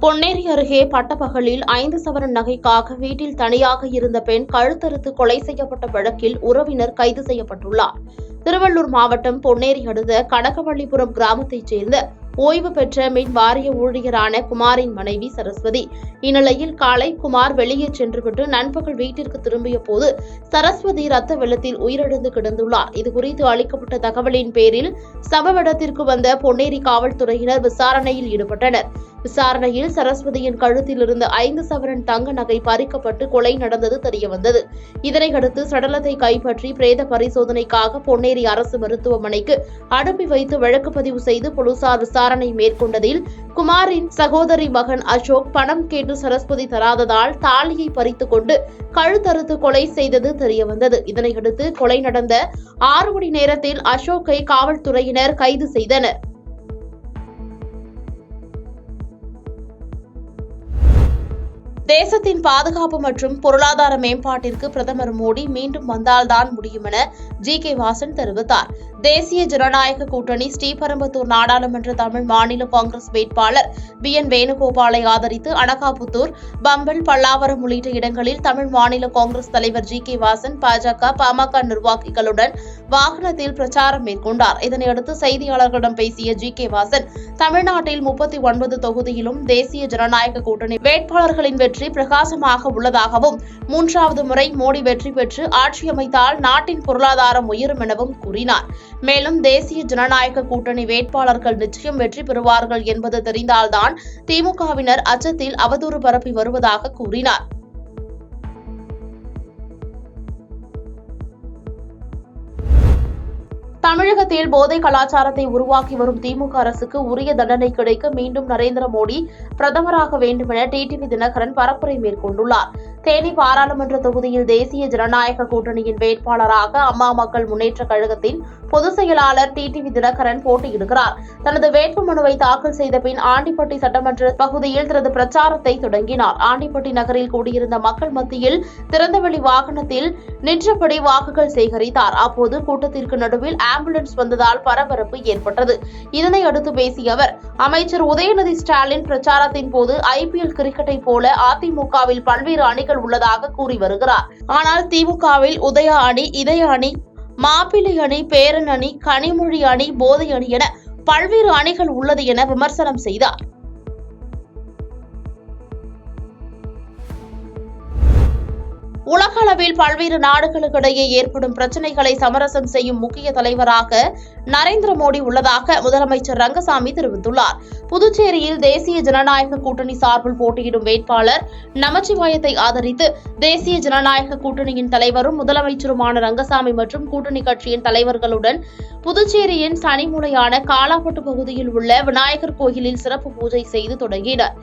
பொன்னேரி அருகே பட்டப்பகலில் 5 சவரன் நகைக்காக வீட்டில் தனியாக இருந்த பெண் கழுத்தறுத்து கொலை செய்யப்பட்ட வழக்கில் உறவினர் கைது செய்யப்பட்டுள்ளார். திருவள்ளூர் மாவட்டம் பொன்னேரி அடுத்த கனகவள்ளிபுரம் கிராமத்தைச் சேர்ந்த ஓய்வு பெற்ற மின் வாரிய ஊழியரான குமாரின் மனைவி சரஸ்வதி. இந்நிலையில் காலை குமார் வெளியே சென்றுவிட்டு நண்பகல் வீட்டிற்கு திரும்பிய போது சரஸ்வதி ரத்த வெள்ளத்தில் உயிரிழந்து கிடந்துள்ளார். இதுகுறித்து அளிக்கப்பட்ட தகவலின் பேரில் சம்பவ இடத்திற்கு வந்த பொன்னேரி காவல்துறையினர் விசாரணையில் ஈடுபட்டனர். விசாரணையில் சரஸ்வதியின் கழுத்தில் இருந்த 5 சவரன் தங்க நகை பறிக்கப்பட்டு கொலை நடந்தது தெரியவந்தது. இதனையடுத்து சடலத்தை கைப்பற்றி பிரேத பரிசோதனைக்காக பொன்னேரி அரசு மருத்துவமனைக்கு அனுப்பி வைத்து வழக்கு பதிவு செய்து போலீசார் விசாரணை மேற்கொண்டதில் குமாரின் சகோதரி மகன் அசோக் பணம் கேட்டு சரஸ்வதி தராததால் தாலியை பறித்துக் கொண்டு கழுத்தறுத்து கொலை செய்தது தெரியவந்தது. இதனையடுத்து கொலை நடந்த 6 மணி நேரத்தில் அசோக்கை காவல்துறையினர் கைது செய்தனர். தேசத்தின் பாதுகாப்பு மற்றும் பொருளாதார மேம்பாட்டிற்கு பிரதமர் மோடி மீண்டும் வந்தால்தான் முடியும் என ஜி.கே. வாசன் தெரிவித்தார். தேசிய ஜனநாயக கூட்டணி ஸ்ரீபெரும்புதூர் நாடாளுமன்ற தமிழ் மாநில காங்கிரஸ் வேட்பாளர் பி.என். வேணுகோபாலை ஆதரித்து அனகாபுத்தூர், பம்பல், பல்லாவரம் உள்ளிட்ட இடங்களில் தமிழ் மாநில காங்கிரஸ் தலைவர் ஜி.கே. வாசன் பாஜக, பாமக நிர்வாகிகளுடன் வாகனத்தில் பிரச்சாரம் மேற்கொண்டார். இதனையடுத்து செய்தியாளர்களிடம் பேசிய ஜி.கே. வாசன், தமிழ்நாட்டில் 39 தொகுதியிலும் தேசிய ஜனநாயக கூட்டணி வேட்பாளர்களின் வெற்றி பிரகாசமாக உள்ளதாகவும் 3வது முறை மோடி வெற்றி பெற்று ஆட்சியமைத்தால் நாட்டின் பொருளாதாரம் உயரும் எனவும் கூறினார். மேலும் தேசிய ஜனநாயக கூட்டணி வேட்பாளர்கள் நிச்சயம் வெற்றி பெறுவார்கள் என்பது தெரிந்தால்தான் திமுகவினர் அச்சத்தில் அவதூறு பரப்பி வருவதாக கூறினார். தமிழகத்தில் போதை கலாச்சாரத்தை உருவாக்கி வரும் திமுக அரசுக்கு உரிய தண்டனை கிடைக்க மீண்டும் நரேந்திர மோடி பிரதமராக வேண்டும் என டிடிவி தினகரன் பரப்புரை மேற்கொண்டுள்ளார். தேனி பாராளுமன்ற தொகுதியில் தேசிய ஜனநாயக கூட்டணியின் வேட்பாளராக அம்மா மக்கள் முன்னேற்றக் கழகத்தின் பொதுச் செயலாளர் டிடிவி தினகரன் போட்டியிடுகிறார். தனது வேட்புமனுவை தாக்கல் செய்த பின் ஆண்டிப்பட்டி சட்டமன்ற பகுதியில் தனது பிரச்சாரத்தை தொடங்கினார். ஆண்டிப்பட்டி நகரில் கூடியிருந்த மக்கள் மத்தியில் திறந்தவெளி வாகனத்தில் நின்றபடி வாக்குகள் சேகரித்தார். அப்போது கூட்டத்திற்கு நடுவில் ஆம்புலன்ஸ் வந்ததால் பரபரப்பு ஏற்பட்டது. இதனை அடுத்து பேசிய அவர், அமைச்சர் உதயநிதி ஸ்டாலின் பிரச்சாரத்தின் போது ஐபிஎல் கிரிக்கெட்டை போல அதிமுகவில் பல்வேறு அணிகள் உள்ளதாக கூறி வருகிறார். ஆனால் திமுகவில் உதயா அணி, இதய அணி, மாப்பிள்ளை அணி, பேரன் அணி, கனிமொழி அணி, போதை அணி என பல்வேறு அணிகள் உள்ளது என விமர்சனம் செய்தார். உலக அளவில் பல்வேறு நாடுகளுக்கிடையே ஏற்படும் பிரச்சினைகளை சமரசம் செய்யும் முக்கிய தலைவராக நரேந்திர மோடி உள்ளதாக முதலமைச்சர் ரங்கசாமி தெரிவித்துள்ளார். புதுச்சேரியில் தேசிய ஜனநாயக கூட்டணி சார்பில் போட்டியிடும் வேட்பாளர் நமச்சிவாயத்தை ஆதரித்து தேசிய ஜனநாயக கூட்டணியின் தலைவரும் முதலமைச்சருமான ரங்கசாமி மற்றும் கூட்டணி கட்சியின் தலைவர்களுடன் புதுச்சேரியின் சனிமூலையான காலாப்பட்டு பகுதியில் உள்ள விநாயகர் கோயிலில் சிறப்பு பூஜை செய்து தொடங்கினர்.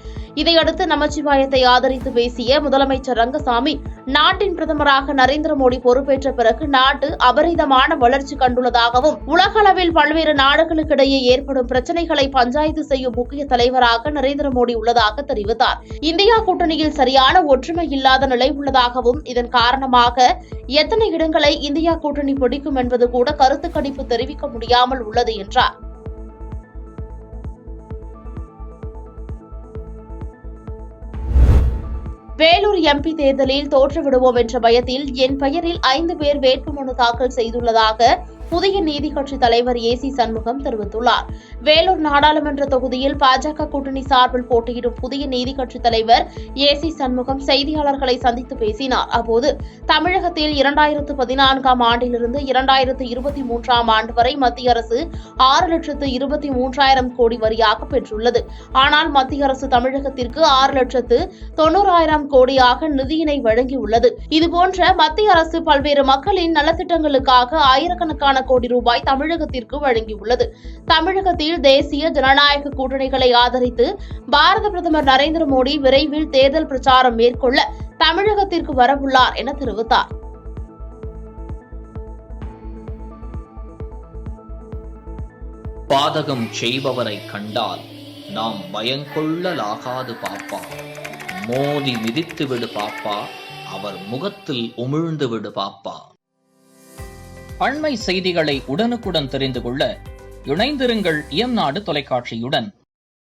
இதையடுத்து நமச்சிவாயத்தை ஆதரித்து பேசிய முதலமைச்சர் ரங்கசாமி, நாட்டின் பிரதமராக நரேந்திர மோடி பொறுப்பேற்ற பிறகு நாட்டு அபரிதமான வளர்ச்சி கண்டுள்ளதாகவும் உலக அளவில் பல்வேறு நாடுகளுக்கிடையே ஏற்படும் பிரச்சினைகளை பஞ்சாயத்து செய்யும் முக்கிய தலைவராக நரேந்திர மோடி உள்ளதாக தெரிவித்தார். இந்தியா கூட்டணியில் சரியான ஒற்றுமை இல்லாத நிலை உள்ளதாகவும் இதன் காரணமாக எத்தனை இடங்களை இந்தியா கூட்டணி பிடிக்கும் என்பது கூட கருத்து கணிப்பு தெரிவிக்க முடியாமல் உள்ளது என்றார். வேலூர் எம்பி தேர்தலில் தோற்றுவிடுவோம் என்ற பயத்தில் என் பெயரில் 5 பேர் வேட்புமனு தாக்கல் செய்துள்ளதாக புதிய நீதி கட்சி தலைவர் ஏ.சி. சண்முகம் தெரிவித்துள்ளார். வேலூர் நாடாளுமன்ற தொகுதியில் பாஜக கூட்டணி சார்பில் போட்டியிடும் புதிய நீதி கட்சி தலைவர் ஏ.சி. சண்முகம் செய்தியாளர்களை சந்தித்து பேசினார். அப்போது தமிழகத்தில் 2014ஆம் ஆண்டிலிருந்து 2023ஆம் ஆண்டு வரை மத்திய அரசு 6,23,000 கோடி வரியாக பெற்றுள்ளது. ஆனால் மத்திய அரசு தமிழகத்திற்கு 6,90,000 கோடியாக நிதியினை வழங்கியுள்ளது. இதுபோன்ற மத்திய அரசு பல்வேறு மக்களின் நலத்திட்டங்களுக்காக ஆயிரக்கணக்கான கோடி ரூபாய் தமிழகத்திற்கு வழங்கியுள்ளது. தமிழகத்தில் தேசிய ஜனநாயக கூட்டணிகளை ஆதரித்து பாரத பிரதமர் நரேந்திர மோடி விரைவில் தேர்தல் பிரச்சாரம் மேற்கொள்ள தமிழகத்திற்கு வரவுள்ளார் என தெரிவித்தார். பாதகம் செய்பவரை கண்டால் நாம் பயங்கொள்ளலாகாது பாப்பா, மோதி மிதித்து விடு பாப்பா, அவர் முகத்தில் உமிழ்ந்து விடு பாப்பா. அண்மை செய்திகளை உடனுக்குடன் தெரிந்து கொள்ள இணைந்திருங்கள் இயம்நாடு தொலைக்காட்சியுடன்.